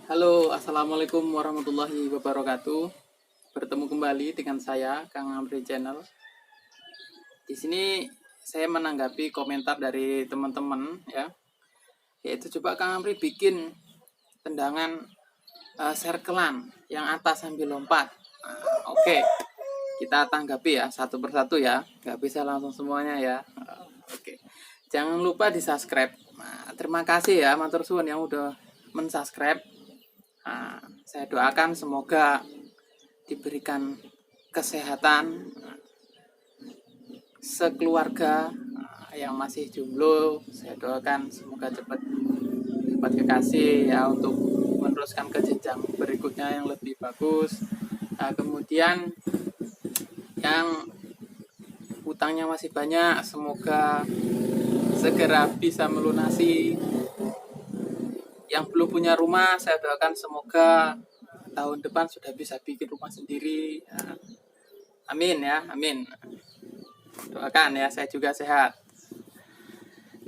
Halo, assalamualaikum warahmatullahi wabarakatuh. Bertemu kembali dengan saya, Kang Amri Channel. Di sini saya menanggapi komentar dari teman-teman ya, yaitu coba Kang Amri bikin tendangan circlean yang atas sambil lompat. Oke, kita tanggapi ya satu persatu ya, nggak bisa langsung semuanya ya. Oke, jangan lupa di subscribe. Terima kasih ya, matur suwun yang udah mensubscribe. Saya doakan semoga diberikan kesehatan sekeluarga yang masih jomblo. Saya doakan semoga cepat kekasih ya untuk meneruskan ke jenjang berikutnya yang lebih bagus. Kemudian yang utangnya masih banyak, semoga segera bisa melunasi. Yang belum punya rumah, saya doakan semoga tahun depan sudah bisa bikin rumah sendiri. Amin ya, amin. Doakan ya, saya juga sehat.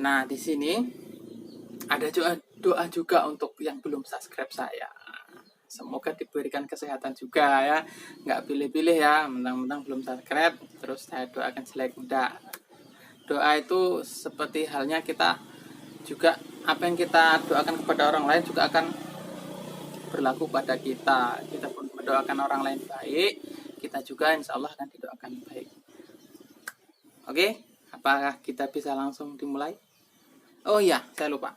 Nah, di sini ada doa juga untuk yang belum subscribe saya. Semoga diberikan kesehatan juga ya. Nggak pilih-pilih ya, mentang-mentang belum subscribe, terus saya doakan jelek. Enggak. Doa itu seperti halnya kita juga, apa yang kita doakan kepada orang lain juga akan berlaku pada kita. Kita pun mendoakan orang lain baik, kita juga insya Allah akan didoakan baik. Oke, apakah kita bisa langsung dimulai? Oh iya, saya lupa.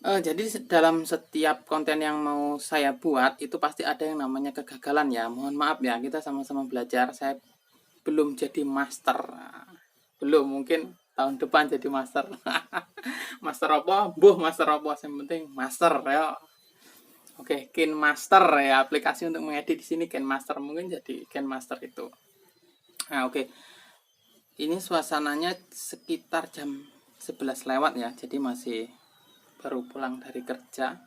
Jadi dalam setiap konten yang mau saya buat itu pasti ada yang namanya kegagalan ya. Mohon maaf ya, kita sama-sama belajar. Saya belum jadi master. Belum, mungkin tahun depan jadi master. Master apa? Master apa? Yang penting master ya. Oke, KineMaster ya, aplikasi untuk mengedit di sini KineMaster, mungkin jadi KineMaster itu. Nah, oke. Ini suasananya sekitar jam 11 lewat ya. Jadi masih baru pulang dari kerja.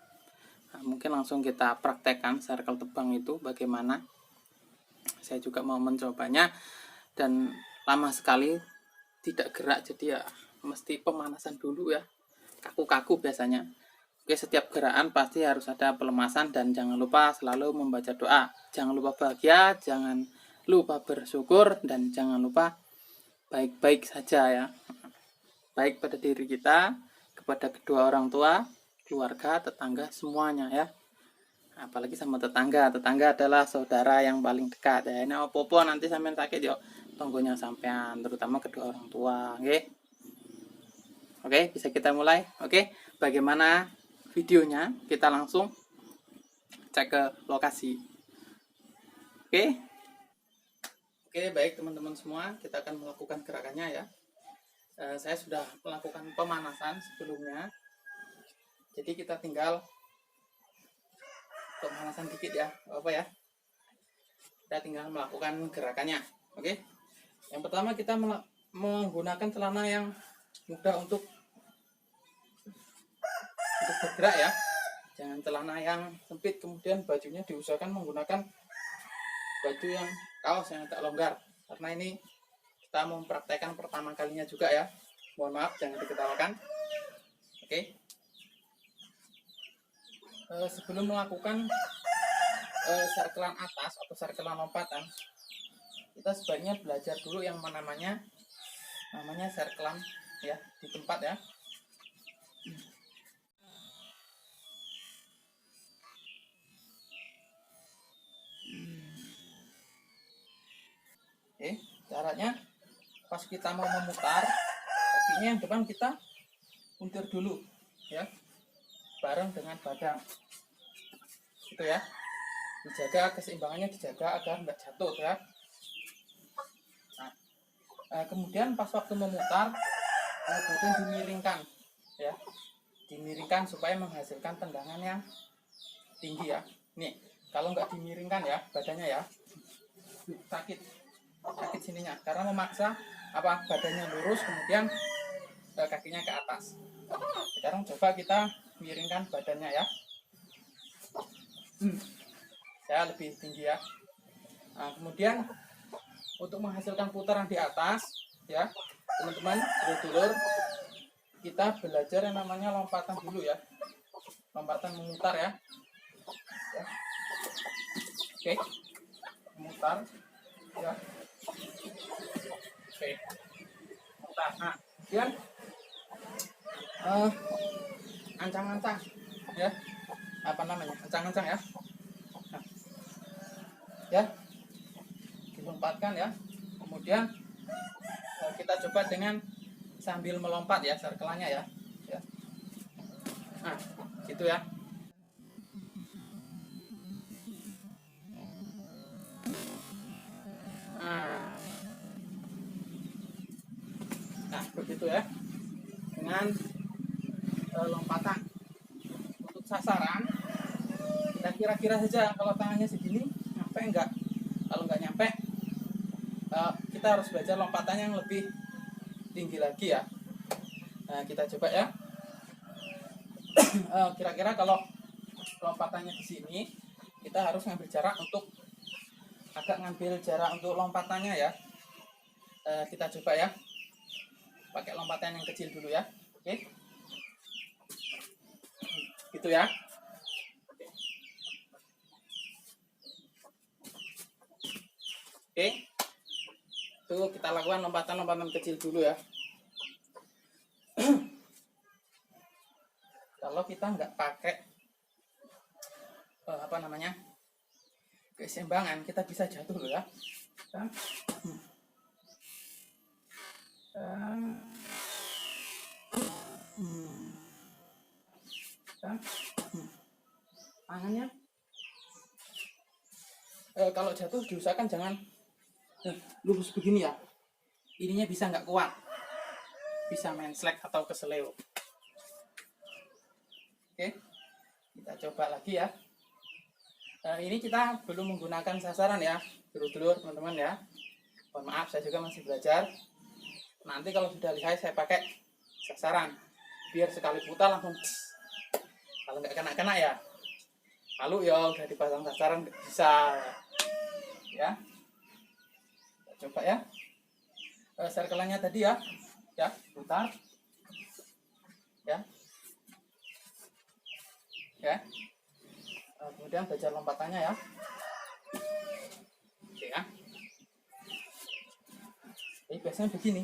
Nah, mungkin langsung kita praktekkan circle tebang itu bagaimana. Saya juga mau mencobanya dan lama sekali tidak gerak, jadi ya mesti pemanasan dulu ya, kaku-kaku biasanya. Oke, setiap gerakan pasti harus ada pelemasan dan jangan lupa selalu membaca doa. Jangan lupa bahagia, jangan lupa bersyukur, dan jangan lupa baik-baik saja ya. Baik pada diri kita, kepada kedua orang tua, keluarga, tetangga, semuanya ya. Apalagi sama tetangga. Tetangga adalah saudara yang paling dekat ya. Ini apa-apa nanti sampean sakit yo, tonggonya sampean, terutama kedua orang tua. Oke, bisa kita mulai. Oke, bagaimana videonya? Kita langsung cek ke lokasi. Oke, baik teman-teman semua, kita akan melakukan gerakannya ya. Saya sudah melakukan pemanasan sebelumnya, jadi kita tinggal pemanasan dikit ya, apa ya. Kita tinggal melakukan gerakannya. Oke, yang pertama kita menggunakan celana yang mudah untuk bergerak ya. Jangan celana yang sempit, kemudian bajunya diusahakan menggunakan baju yang kaos yang agak longgar, karena ini kita mempraktekkan pertama kalinya juga ya. Mohon maaf, jangan diketawakan. Oke. Sebelum melakukan circlean atas atau circlean lompatan, kita sebaiknya belajar dulu yang namanya circlean ya, di tempat ya. Oke, caranya pas kita mau memutar, kakinya yang depan kita puntir dulu ya, bareng dengan badan itu ya. Dijaga keseimbangannya, dijaga agar nggak jatuh ya. Nah, kemudian pas waktu memutar, badan dimiringkan ya, dimiringkan supaya menghasilkan tendangan yang tinggi ya. Nih, kalau nggak dimiringkan ya badannya ya, sakit sininya, karena memaksa badannya lurus, kemudian kakinya ke atas. Sekarang coba kita miringkan badannya ya. Saya lebih tinggi ya. Nah, kemudian untuk menghasilkan putaran di atas ya, teman-teman, dulur-dulur, kita belajar yang namanya lompatan dulu ya, lompatan memutar ya. Oke, mutar ya. Oke, mutar. Nah, kemudian ancang-ancang ya, apa namanya, ancang-ancang ya. Nah, ya dilompatkan ya. Kemudian kita coba dengan sambil melompat ya, circle-nya ya. Ya. Nah, gitu ya. Nah, begitu ya. Dengan lompatan untuk sasaran, kita kira-kira saja kalau tangannya segini, nyampe enggak? Kalau enggak nyampe, kita harus belajar lompatan yang lebih tinggi lagi ya. Nah, kita coba ya. Kira-kira kalau lompatannya di sini, kita harus ngambil jarak untuk lompatannya ya. Kita coba ya, pakai lompatan yang kecil dulu ya. Oke, gitu ya. Oke, itu kita lakukan lompatan kecil dulu ya. Kalau kita nggak pakai apa namanya, keseimbangan, kita bisa jatuh loh ya. Tangannya kalau jatuh diusahakan jangan lurus begini ya. Ininya bisa nggak kuat, bisa menslek atau keseleo. Oke, kita coba lagi ya. Ini kita belum menggunakan sasaran ya, dulur-dulur teman-teman ya. Mohon maaf, saya juga masih belajar. Nanti kalau sudah lihai saya pakai sasaran, biar sekali putar langsung kalau nggak kena-kena ya. Lalu ya udah dipasang sasaran nggak bisa ya. Kita coba ya. Circle-nya tadi ya, putar ya. Ya. Kemudian belajar lompatannya ya. Oke ya. Ini biasanya begini.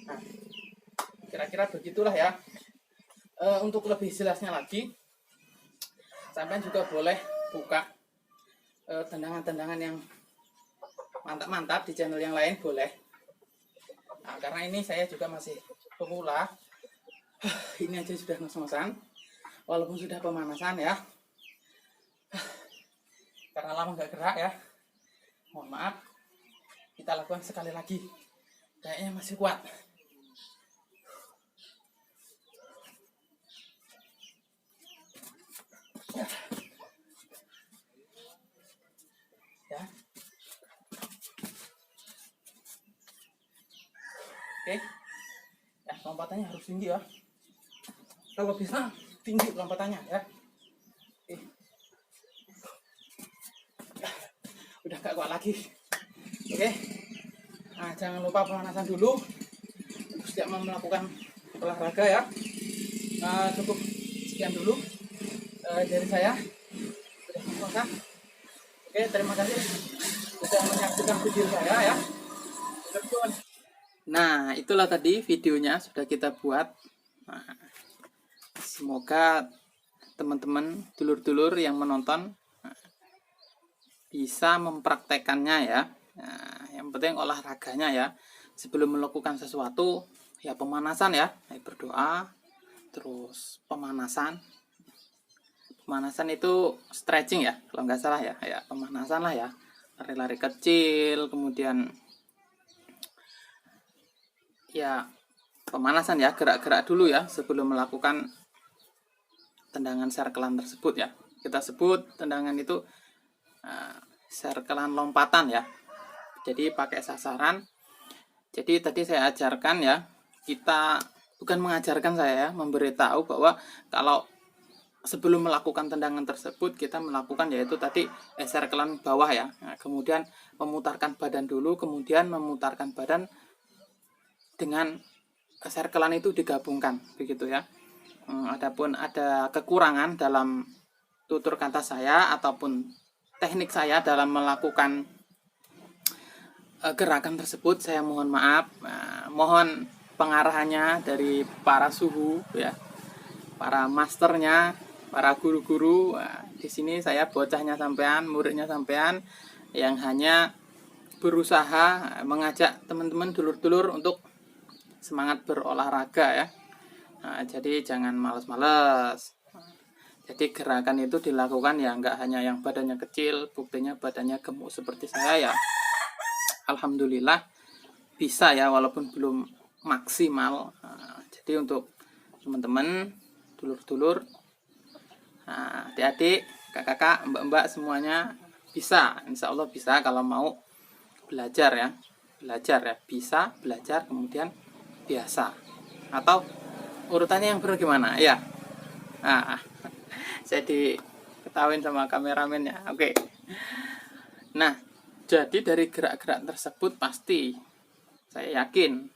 Nah, kira-kira begitulah ya. Untuk lebih jelasnya lagi, sampai juga boleh buka tendangan-tendangan yang mantap-mantap di channel yang lain boleh. Nah, karena ini saya juga masih pemula, ini aja sudah ngos-ngosan, walaupun sudah pemanasan ya. Karena lama nggak gerak ya, mohon maaf. Kita lakukan sekali lagi, kayaknya masih kuat. Ya. Oke. Ya, lompatannya harus tinggi ya. Kalau bisa tinggi lompatannya ya. Oke. Udah gak kuat lagi. Oke. Nah, jangan lupa pemanasan dulu setiap mau melakukan olahraga ya. Cukup sekian dulu dari saya. Sudah. Oke, terima kasih sudah menyaksikan video saya ya. Nah, itulah tadi videonya sudah kita buat. Nah, semoga teman-teman dulur-dulur yang menonton bisa mempraktekannya ya. Nah, yang penting olahraganya ya. sebelum melakukan sesuatu ya pemanasan ya, berdoa, terus pemanasan itu stretching ya kalau nggak salah ya, pemanasan lah ya, lari-lari kecil, kemudian ya pemanasan ya, gerak-gerak dulu ya sebelum melakukan tendangan serkelan tersebut ya. Kita sebut tendangan itu serkelan lompatan ya, jadi pakai sasaran. Jadi tadi saya ajarkan ya, kita bukan mengajarkan, saya memberitahu bahwa kalau sebelum melakukan tendangan tersebut kita melakukan yaitu tadi serkelan bawah ya, kemudian memutarkan badan dulu, kemudian memutarkan badan dengan serkelan itu digabungkan begitu ya. Adapun ada kekurangan dalam tutur kata saya ataupun teknik saya dalam melakukan gerakan tersebut, saya mohon maaf. Mohon pengarahannya dari para suhu ya, para masternya, para guru-guru. Di sini saya bocahnya sampean, muridnya sampean yang hanya berusaha mengajak teman-teman dulur-dulur untuk semangat berolahraga ya. Jadi jangan males-males. Jadi gerakan itu dilakukan ya nggak hanya yang badannya kecil, buktinya badannya gemuk seperti saya ya. Alhamdulillah bisa ya, walaupun belum maksimal. Jadi untuk teman-teman, dulur-dulur, adik-adik, kakak-kakak, mbak-mbak semuanya bisa, insya Allah bisa kalau mau belajar ya, bisa belajar kemudian biasa, atau urutannya yang benar gimana ya. Saya diketawain sama kameramennya. Oke. Nah, jadi dari gerak-gerak tersebut pasti saya yakin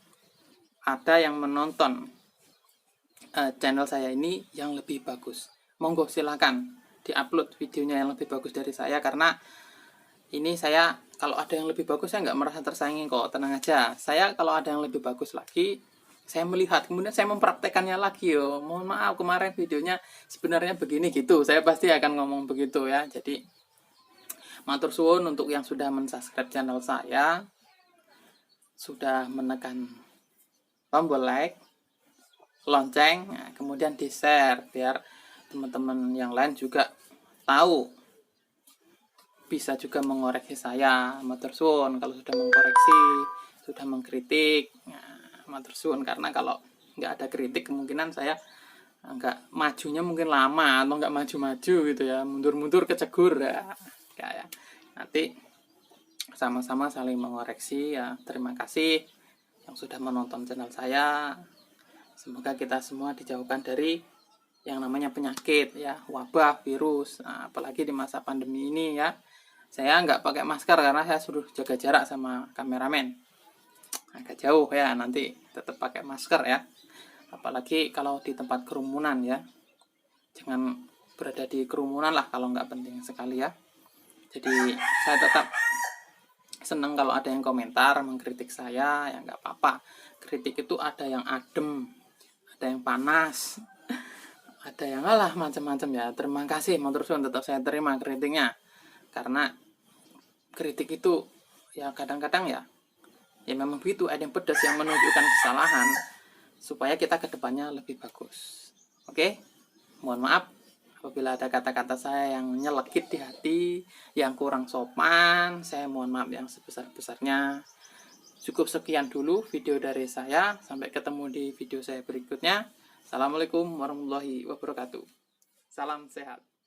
ada yang menonton channel saya ini yang lebih bagus. Monggo silakan diupload videonya yang lebih bagus dari saya, karena ini saya kalau ada yang lebih bagus saya nggak merasa tersaingi kok, tenang aja. Saya kalau ada yang lebih bagus lagi, saya melihat kemudian saya mempraktekannya lagi yo. Mohon maaf kemarin videonya sebenarnya begini gitu, saya pasti akan ngomong begitu ya. Jadi matur suwun untuk yang sudah mensubscribe channel saya, sudah menekan tombol like, lonceng, kemudian di share biar teman-teman yang lain juga tahu, bisa juga mengoreksi saya. Matur suwun kalau sudah mengkoreksi, sudah mengkritik, matur suwun, karena kalau nggak ada kritik kemungkinan saya nggak majunya mungkin lama atau nggak maju-maju gitu ya, mundur-mundur kecegur ya. Kayak nanti sama-sama saling mengoreksi ya. Terima kasih yang sudah menonton channel saya. Semoga kita semua dijauhkan dari yang namanya penyakit ya, wabah, virus, apalagi di masa pandemi ini ya. Saya nggak pakai masker karena saya suruh jaga jarak sama kameramen, agak jauh ya, nanti tetap pakai masker ya, apalagi kalau di tempat kerumunan ya. Jangan berada di kerumunan lah kalau nggak penting sekali ya. Jadi saya tetap senang kalau ada yang komentar mengkritik saya, ya nggak apa-apa. Kritik itu ada yang adem, ada yang panas, ada yang alah macam-macam ya. Terima kasih, matur suwun, tetap saya terima kritiknya, karena kritik itu ya kadang-kadang ya memang begitu, ada yang pedas yang menunjukkan kesalahan supaya kita kedepannya lebih bagus. Oke, mohon maaf apabila ada kata-kata saya yang nyelekit di hati, yang kurang sopan, saya mohon maaf yang sebesar-besarnya. Cukup sekian dulu video dari saya, sampai ketemu di video saya berikutnya. Assalamualaikum warahmatullahi wabarakatuh. Salam sehat.